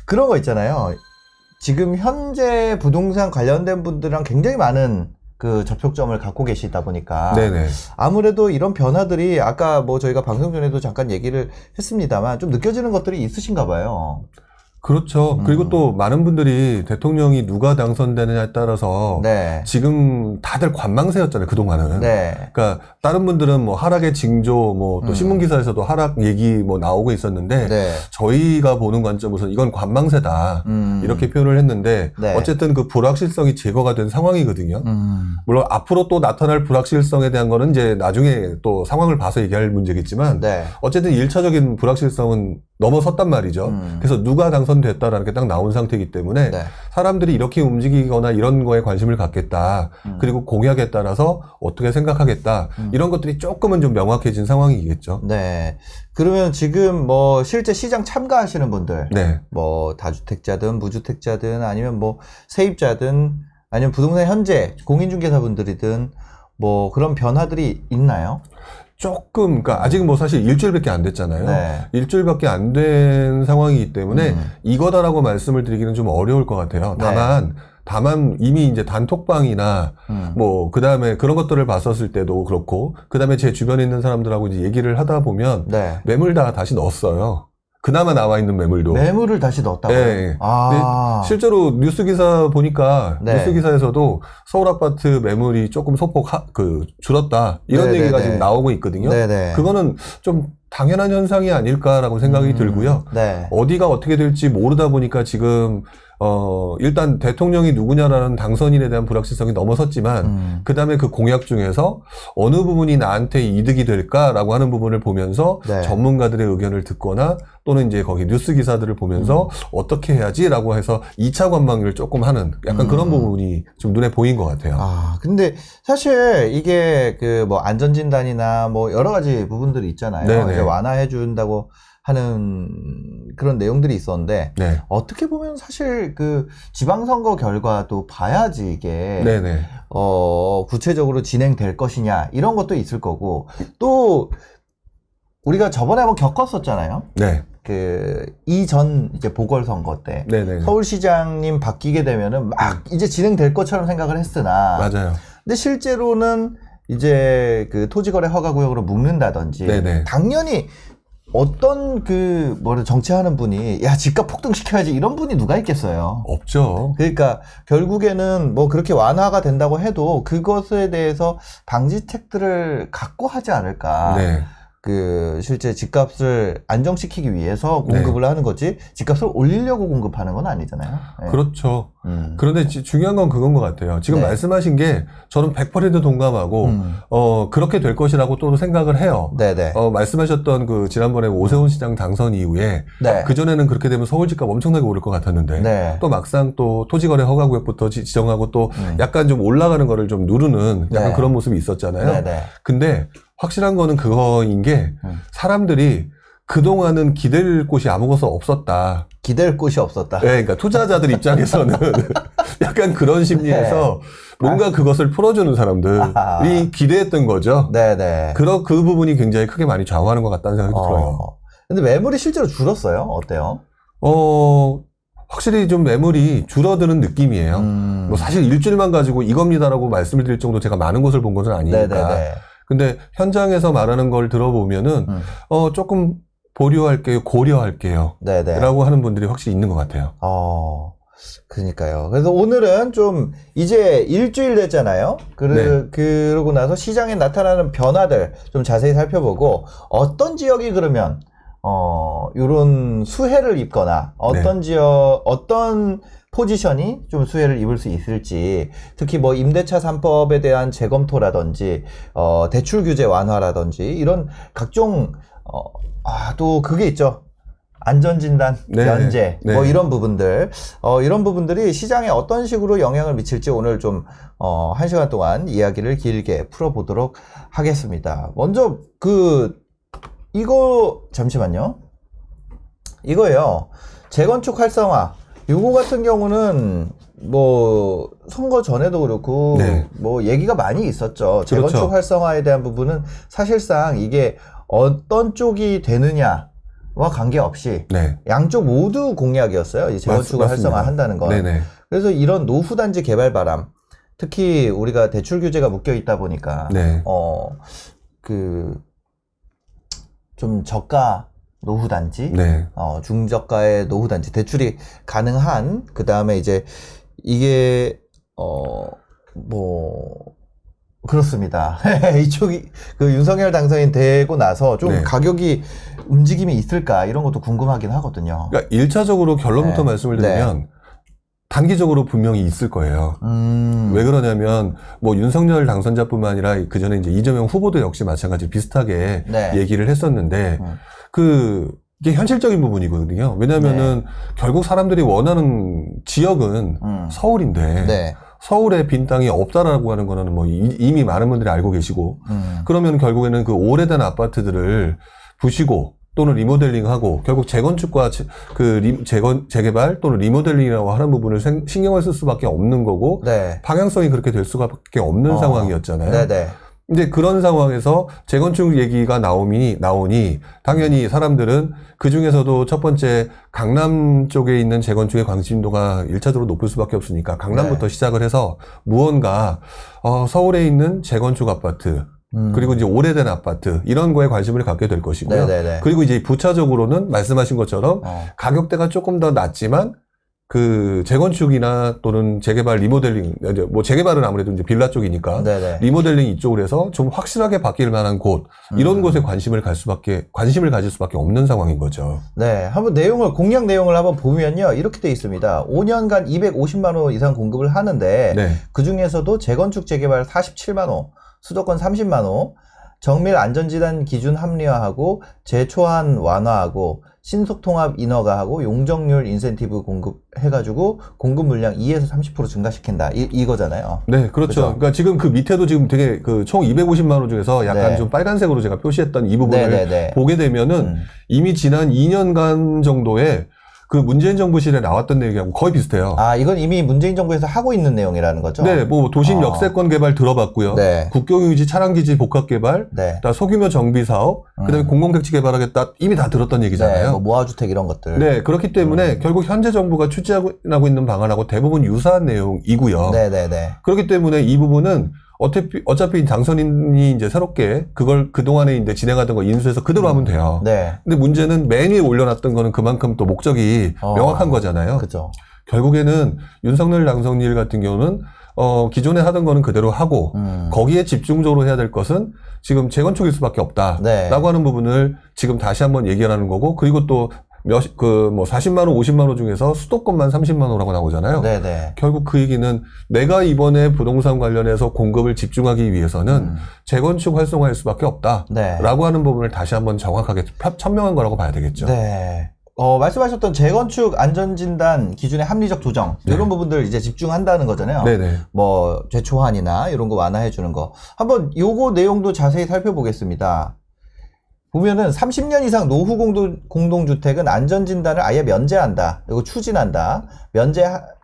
그런 거 있잖아요. 지금 현재 부동산 관련된 분들이랑 굉장히 많은 그 접촉점을 갖고 계시다 보니까 네네. 아무래도 이런 변화들이 아까 뭐 저희가 방송 전에도 잠깐 얘기를 했습니다만 좀 느껴지는 것들이 있으신가 봐요. 그렇죠. 그리고 또 많은 분들이 대통령이 누가 당선되느냐에 따라서 네. 지금 다들 관망세였잖아요, 그동안은. 네. 그러니까 다른 분들은 뭐 하락의 징조, 뭐 또 신문기사에서도 하락 얘기 뭐 나오고 있었는데 네. 저희가 보는 관점에서는 이건 관망세다. 이렇게 표현을 했는데 네. 어쨌든 그 불확실성이 제거가 된 상황이거든요. 물론 앞으로 또 나타날 불확실성에 대한 거는 이제 나중에 또 상황을 봐서 얘기할 문제겠지만 네. 어쨌든 1차적인 불확실성은 넘어섰단 말이죠. 그래서 누가 당선됐다라는 게 딱 나온 상태이기 때문에 네. 사람들이 이렇게 움직이거나 이런 거에 관심을 갖겠다. 그리고 공약에 따라서 어떻게 생각하겠다. 이런 것들이 조금은 좀 명확해진 상황이겠죠. 네. 그러면 지금 뭐 실제 시장 참가하시는 분들, 네. 뭐 다주택자든 무주택자든 아니면 뭐 세입자든 아니면 부동산 현재 공인중개사분들이든 뭐 그런 변화들이 있나요? 조금, 그러니까 아직 뭐 사실 일주일밖에 안 됐잖아요. 네. 일주일밖에 안 된 상황이기 때문에 이거다라고 말씀을 드리기는 좀 어려울 것 같아요. 네. 다만 이미 이제 단톡방이나 뭐 그다음에 그런 것들을 봤었을 때도 그렇고 그다음에 제 주변에 있는 사람들하고 이제 얘기를 하다 보면 네. 매물 다 다시 넣었어요. 그나마 나와 있는 매물도. 매물을 다시 넣었다고요? 네. 아. 근데 실제로 뉴스 기사 보니까 네. 뉴스 기사에서도 서울 아파트 매물이 조금 소폭 줄었다 이런 네네네. 얘기가 지금 나오고 있거든요. 네네. 그거는 좀 당연한 현상이 아닐까라고 생각이 들고요. 네. 어디가 어떻게 될지 모르다 보니까 지금 일단 대통령이 누구냐라는 당선인에 대한 불확실성이 넘어섰지만 그 다음에 그 공약 중에서 어느 부분이 나한테 이득이 될까라고 하는 부분을 보면서 네. 전문가들의 의견을 듣거나 또는 이제 거기 뉴스 기사들을 보면서 어떻게 해야지라고 해서 2차 관망을 조금 하는 약간 그런 부분이 좀 눈에 보인 것 같아요. 아, 근데 사실 이게 그 뭐 안전진단이나 뭐 여러 가지 부분들이 있잖아요. 네네. 이제 완화해 준다고 하는 그런 내용들이 있었는데 네. 어떻게 보면 사실 그 지방선거 결과도 봐야지 이게 네네. 구체적으로 진행될 것이냐 이런 것도 있을 거고 또 우리가 저번에 한번 겪었었잖아요. 네. 그 이전 이제 보궐선거 때 네네. 서울시장님 바뀌게 되면은 막 이제 진행될 것처럼 생각을 했으나 맞아요. 근데 실제로는 이제 그 토지거래 허가구역으로 묶는다든지 네네. 당연히 어떤 그 뭐를 정치하는 분이 야 집값 폭등시켜야지 이런 분이 누가 있겠어요. 없죠. 그러니까 결국에는 뭐 그렇게 완화가 된다고 해도 그것에 대해서 방지책들을 갖고 하지 않을까. 네. 그 실제 집값을 안정시키기 위해서 공급을 하는 거지 집값을 올리려고 공급하는 건 아니잖아요. 네. 그렇죠. 그런데 중요한 건 그건 것 같아요. 지금 네. 말씀하신 게 저는 100% 동감하고 그렇게 될 것이라고 또 생각을 해요. 네네. 말씀하셨던 그 지난번에 오세훈 시장 당선 이후에 네. 그전에는 그렇게 되면 서울 집값 엄청나게 오를 것 같았는데 네. 또 막상 또 토지거래 허가구역부터 지정하고 또 약간 좀 올라가는 거를 좀 누르는 약간 네. 그런 모습이 있었잖아요. 네네. 근데 확실한 거는 그거인 게 사람들이 그동안은 기댈 곳이 아무것도 없었다. 기댈 곳이 없었다. 네, 그러니까 투자자들 입장에서는 약간 그런 심리에서 뭔가 그것을 풀어주는 사람들이 기대했던 거죠. 네네. 그 부분이 굉장히 크게 많이 좌우하는 것 같다는 생각이 들어요. 근데 매물이 실제로 줄었어요? 어때요? 확실히 좀 매물이 줄어드는 느낌이에요. 뭐 사실 일주일만 가지고 이겁니다라고 말씀을 드릴 정도 제가 많은 곳을 본 것은 아니니까. 네네네. 근데 현장에서 말하는 걸 들어보면은 조금 보류할게요, 고려할게요. 네네. 라고 하는 분들이 확실히 있는 것 같아요. 그러니까요. 그래서 오늘은 좀 이제 일주일 됐잖아요. 그러고 나서 시장에 나타나는 변화들 좀 자세히 살펴보고 어떤 지역이 그러면 요런 수혜를 입거나 어떤 지역, 어떤 포지션이 좀 수혜를 입을 수 있을지, 특히 뭐 임대차 3법에 대한 재검토라든지 대출 규제 완화라든지 이런 각종 또 그게 있죠. 안전진단, 면제, 뭐 이런 부분들, 이런 부분들이 시장에 어떤 식으로 영향을 미칠지 오늘 좀, 1시간 동안 이야기를 길게 풀어보도록 하겠습니다. 먼저, 이거, 잠시만요. 이거예요. 재건축 활성화. 요거 같은 경우는, 뭐, 선거 전에도 그렇고, 뭐, 얘기가 많이 있었죠. 재건축 그렇죠. 활성화에 대한 부분은 사실상 이게 어떤 쪽이 되느냐, 관계없이 네. 양쪽 모두 공약이었어요. 이 재건축을 맞습니다. 활성화한다는 건. 네네. 그래서 이런 노후단지 개발 바람, 특히 우리가 대출 규제가 묶여 있다 보니까 네. 좀 저가 노후단지, 네. 중저가의 노후단지 대출이 가능한, 그 다음에 이제 이게 그렇습니다. 이쪽이 그 윤석열 당선인 되고 나서 좀 네. 가격이 움직임이 있을까 이런 것도 궁금하긴 하거든요. 그러니까 1차적으로 결론부터 네. 말씀을 드리면 단기적으로 분명히 있을 거예요. 왜 그러냐면 뭐 윤석열 당선자뿐만 아니라 그 전에 이제 이재명 후보도 역시 마찬가지로 비슷하게 네. 얘기를 했었는데 이게 현실적인 부분이거든요. 왜냐면은 결국 사람들이 원하는 지역은 서울인데 네. 서울에 빈 땅이 없다라고 하는 거는 뭐 이미 많은 분들이 알고 계시고 그러면 결국에는 그 오래된 아파트들을 부시고 또는 리모델링하고 결국 재건축과 재개발 또는 리모델링이라고 하는 부분을 신경을 쓸 수밖에 없는 거고 네. 방향성이 그렇게 될 수밖에 없는 상황이었잖아요. 네네. 이제 그런 상황에서 재건축 얘기가 나오니 당연히 사람들은 그 중에서도 첫 번째 강남 쪽에 있는 재건축의 관심도가 1차적으로 높을 수밖에 없으니까 강남부터 시작을 해서 무언가 서울에 있는 재건축 아파트 그리고 이제 오래된 아파트 이런 거에 관심을 갖게 될 것이고요. 네네네. 그리고 이제 부차적으로는 말씀하신 것처럼 가격대가 조금 더 낮지만 그 재건축이나 또는 재개발 리모델링 뭐 재개발은 아무래도 이제 빌라 쪽이니까 네네. 리모델링 이쪽으로 해서 좀 확실하게 바뀔 만한 곳 이런 곳에 관심을 가질 수밖에 없는 상황인 거죠. 네, 한번 공약 내용을 한번 보면요 이렇게 돼 있습니다. 5년간 250만 호 이상 공급을 하는데 네. 그 중에서도 재건축 재개발 47만 호, 수도권 30만 호, 정밀 안전지단 기준 합리화하고 재초안 완화하고 신속통합 인허가하고 용적률 인센티브 공급해가지고 공급 물량 2에서 30% 증가시킨다 이거잖아요. 네, 그렇죠. 그죠? 그러니까 지금 그 밑에도 지금 되게 그 총 250만 호 중에서 약간 네. 좀 빨간색으로 제가 표시했던 이 부분을 네네네. 보게 되면은 이미 지난 2년간 정도에 그 문재인 정부실에 나왔던 내용하고 거의 비슷해요. 아, 이건 이미 문재인 정부에서 하고 있는 내용이라는 거죠? 네, 뭐 도심 역세권 개발 들어봤고요. 네. 국경유지 차량기지 복합 개발, 네. 소규모 정비 사업, 그다음에 공공택지 개발하겠다 이미 다 들었던 얘기잖아요. 네, 뭐 모아주택 이런 것들. 네, 그렇기 때문에 결국 현재 정부가 추진하고 있는 방안하고 대부분 유사한 내용이고요. 네네네. 그렇기 때문에 이 부분은 어차피 당선인이 이제 새롭게 그걸 그동안에 이제 진행하던 거 인수해서 그대로 하면 돼요. 네. 근데 문제는 맨 위에 올려놨던 거는 그만큼 또 목적이 명확한 거잖아요. 그죠. 결국에는 윤석열 당선인 같은 경우는 기존에 하던 거는 그대로 하고 거기에 집중적으로 해야 될 것은 지금 재건축일 수밖에 없다라고 네. 하는 부분을 지금 다시 한번 얘기하는 거고 그리고 또 40만 호, 50만 호 중에서 수도권만 30만 호라고 나오잖아요. 네네. 결국 그 얘기는 내가 이번에 부동산 관련해서 공급을 집중하기 위해서는 재건축 활성화할 수밖에 없다라고 네. 하는 부분을 다시 한번 정확하게 천명한 거라고 봐야 되겠죠. 네. 말씀하셨던 재건축 안전진단 기준의 합리적 조정 이런 부분들 이제 집중한다는 거잖아요. 네네. 뭐 재초안이나 이런 거 완화해 주는 거. 한번 요거 내용도 자세히 살펴보겠습니다. 보면은 30년 이상 노후 공동주택은 안전진단을 아예 면제한다. 이거 추진한다.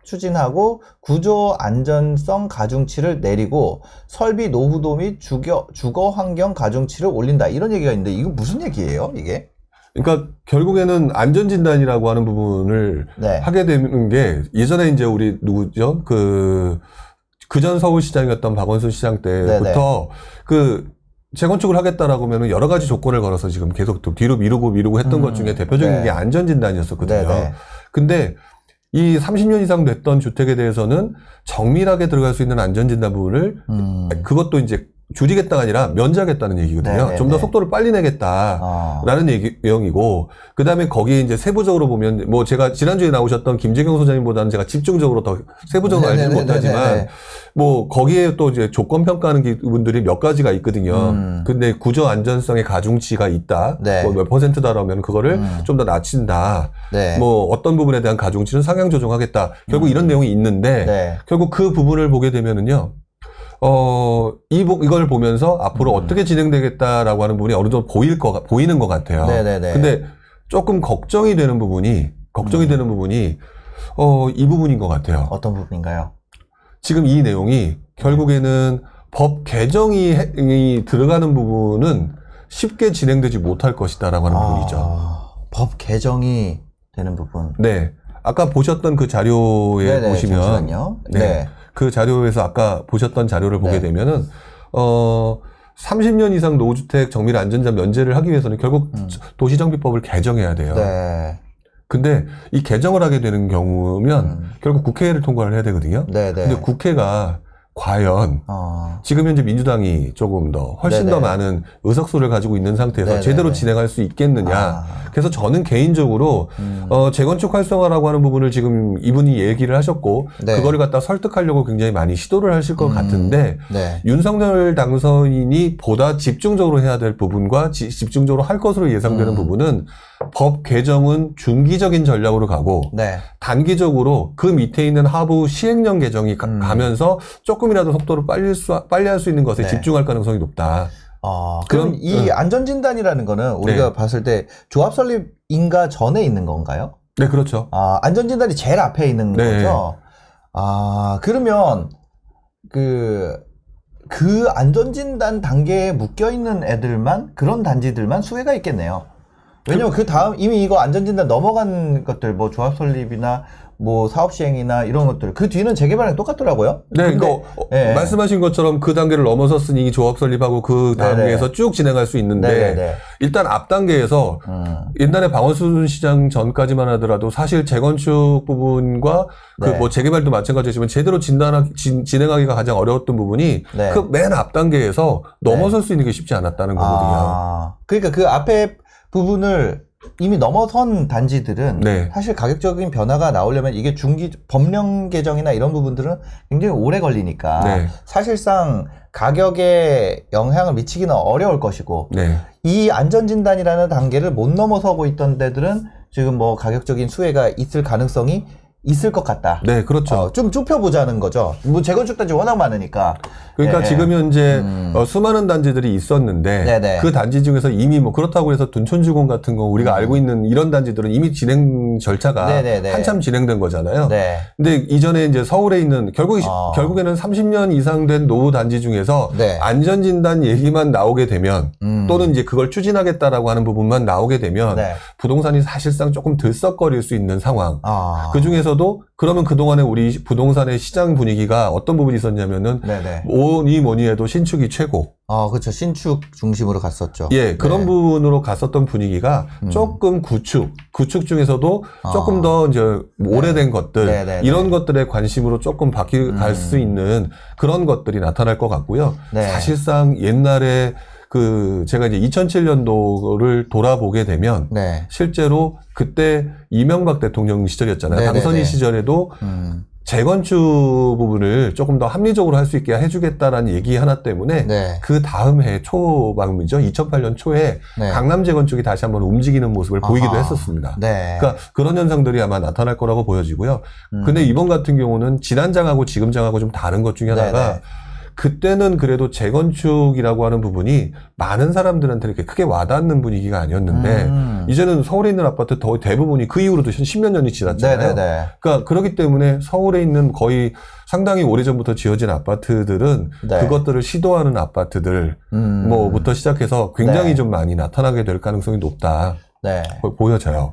추진하고 구조 안전성 가중치를 내리고 설비 노후도 및 주거 환경 가중치를 올린다. 이런 얘기가 있는데 이거 무슨 얘기예요, 이게? 그러니까 결국에는 안전진단이라고 하는 부분을 네. 하게 되는 게 예전에 이제 우리 누구죠? 그전 서울시장이었던 박원순 시장 때부터 재건축을 하겠다라고 하면 여러 가지 조건을 걸어서 지금 계속 또 뒤로 미루고 했던 것 중에 대표적인 네. 게 안전진단이었었거든요. 네네. 근데 이 30년 이상 됐던 주택에 대해서는 정밀하게 들어갈 수 있는 안전진단 부분을 그것도 이제 줄이겠다가 아니라 면제하겠다는 얘기거든요. 네네네. 좀 더 속도를 빨리 내겠다라는 내용이고, 그 다음에 거기에 이제 세부적으로 보면, 뭐 제가 지난주에 나오셨던 김재경 소장님보다는 제가 집중적으로 더 세부적으로 알지는 못하지만, 뭐 거기에 또 이제 조건 평가하는 분들이 몇 가지가 있거든요. 근데 구조 안전성의 가중치가 있다. 네. 뭐 몇 %다라면 그거를 좀 더 낮춘다. 네. 뭐 어떤 부분에 대한 가중치는 상향 조정하겠다. 결국 이런 내용이 있는데, 네. 결국 그 부분을 보게 되면은요. 이걸 보면서 앞으로 어떻게 진행되겠다라고 하는 부분이 어느 정도 보이는 것 같아요. 네네네. 근데 조금 걱정이 되는 부분이, 이 부분인 것 같아요. 어떤 부분인가요? 지금 이 내용이 결국에는 법 개정이 들어가는 부분은 쉽게 진행되지 못할 것이다라고 하는 부분이죠. 법 개정이 되는 부분. 네. 아까 보셨던 그 자료에 네네, 보시면 잠시만요. 네. 네. 그 자료에서 아까 보셨던 자료를 보게 네. 되면은 30년 이상 노후주택 정밀 안전자 면제를 하기 위해서는 결국 도시정비법을 개정해야 돼요. 네. 근데 이 개정을 하게 되는 경우면 결국 국회를 통과를 해야 되거든요. 네네. 근데 국회가 과연 지금 현재 민주당이 조금 더 훨씬 네네. 더 많은 의석수를 가지고 있는 상태에서 네네네. 제대로 진행할 수 있겠느냐. 그래서 저는 개인적으로 재건축 활성화라고 하는 부분을 지금 이분이 얘기를 하셨고 네. 그거를 갖다 설득하려고 굉장히 많이 시도를 하실 것 같은데 네. 윤석열 당선인이 보다 집중적으로 해야 될 부분과 집중적으로 할 것으로 예상되는 부분은 법 개정은 중기적인 전략으로 가고 네. 단기적으로 그 밑에 있는 하부 시행령 개정이 가면서 조금이라도 속도를 빨리 할 수 있는 것에 네. 집중할 가능성이 높다. 그럼 그럼, 이 안전진단이라는 거는 우리가 네. 봤을 때 조합 설립인가 전에 있는 건가요? 네, 그렇죠. 안전진단이 제일 앞에 있는 네. 거죠? 그러면 그 안전진단 단계에 묶여있는 애들만, 그런 단지들만 수혜가 있겠네요. 왜냐면 그 다음 이미 이거 안전진단 넘어간 것들, 뭐 조합 설립이나 뭐 사업 시행이나 이런 것들, 그 뒤는 재개발이랑 똑같더라고요. 네, 근데, 그러니까 예. 말씀하신 것처럼 그 단계를 넘어섰으니 조합 설립하고 그 단계에서 쭉 진행할 수 있는데 네네네. 일단 앞 단계에서 옛날에 방원순 시장 전까지만 하더라도 사실 재건축 부분과 그 네. 뭐 재개발도 마찬가지지만 제대로 진행하기가 가장 어려웠던 부분이 네. 그 맨 앞 단계에서 넘어설 수 있는 게 쉽지 않았다는 거거든요. 그러니까 그 앞에 부분을 이미 넘어선 단지들은 네. 사실 가격적인 변화가 나오려면 이게 법령 개정이나 이런 부분들은 굉장히 오래 걸리니까 네. 사실상 가격에 영향을 미치기는 어려울 것이고 네. 이 안전진단이라는 단계를 못 넘어서고 있던 데들은 지금 뭐 가격적인 수혜가 있을 가능성이 있을 것 같다. 네, 그렇죠. 좀 좁혀보자는 거죠. 뭐 재건축 단지 워낙 많으니까. 그러니까 예, 지금 현재 수많은 단지들이 있었는데 네네. 그 단지 중에서 이미 뭐 그렇다고 해서 둔촌주공 같은 거 우리가 알고 있는 이런 단지들은 이미 진행 절차가 네네네. 한참 진행된 거잖아요. 네. 근데 이전에 이제 서울에 있는 결국에는 30년 이상 된 노후 단지 중에서 네. 안전진단 얘기만 나오게 되면 또는 이제 그걸 추진하겠다라고 하는 부분만 나오게 되면 네. 부동산이 사실상 조금 들썩거릴 수 있는 상황. 그 중에서도 그러면 그동안에 우리 부동산의 시장 분위기가 어떤 부분이 있었냐면은 네네. 뭐니 해도 신축이 최고. 그렇죠. 신축 중심으로 갔었죠. 예, 그런 네. 부분으로 갔었던 분위기가 조금 구축 중에서도 조금 더 이제 오래된 것들, 네네네. 이런 것들에 관심으로 조금 갈 수 있는 그런 것들이 나타날 것 같고요. 네. 사실상 옛날에 제가 이제 2007년도를 돌아보게 되면 네. 실제로 그때 이명박 대통령 시절이었잖아요. 네네네. 당선인 시절에도 재건축 부분을 조금 더 합리적으로 할 수 있게 해주겠다라는 얘기 하나 때문에 네. 그 다음 해 초반이죠. 2008년 초에 네. 강남 재건축이 다시 한번 움직이는 모습을 보이기도 했었습니다. 네. 그러니까 그런 현상들이 아마 나타날 거라고 보여지고요. 근데 이번 같은 경우는 지난장하고 지금장하고 좀 다른 것 중에 하나가 네네. 그때는 그래도 재건축이라고 하는 부분이 많은 사람들한테 이렇게 크게 와닿는 분위기가 아니었는데 이제는 서울에 있는 아파트 대부분이 그 이후로도 10몇 년이 지났잖아요. 네네네. 그러니까 그렇기 때문에 서울에 있는 거의 상당히 오래전부터 지어진 아파트들은 네. 그것들을 시도하는 아파트들 뭐부터 시작해서 굉장히 네. 좀 많이 나타나게 될 가능성이 높다 네. 보여져요.